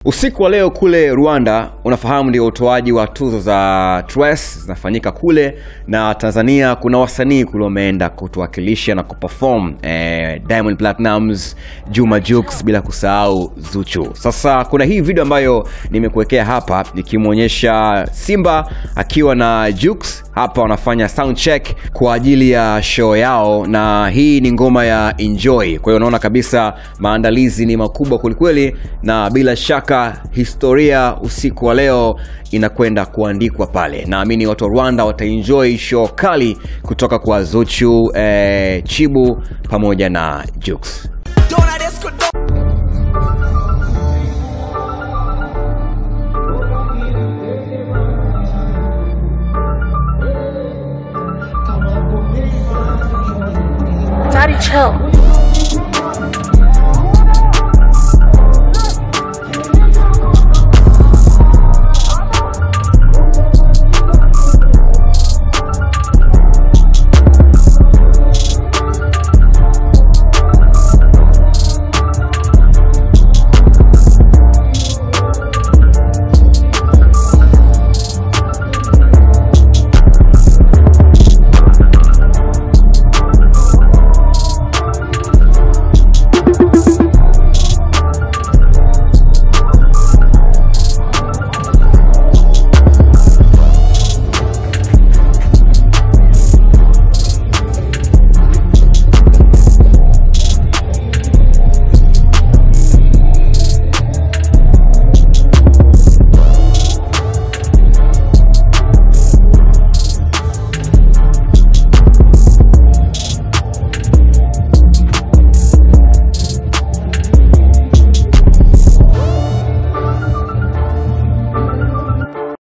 Usiku wa leo kule Rwanda, unafahamu ndio utoaji wa tuzo za TRES zinafanyika kule, na Tanzania kuna wasanii kule wameenda kutuwakilisha na kuperform, Diamond Platnumz, JUX, bila kusahau Zetu. Sasa kuna hii video ambayo nimekuwekea hapa ikimuonyesha Simba akiwa na JUX hapa wanafanya sound check kwa ajili ya show yao, na hii ni ngoma ya Enjoy. Kwa hiyo unaona kabisa maandalizi ni makubwa kweli, na bila shaka historia usiku wa leo inakwenda kuandikwa pale. Naamini watu wa Rwanda wataenjoy show kali kutoka kwa Zetu, Chibu pamoja na JUX. Chill.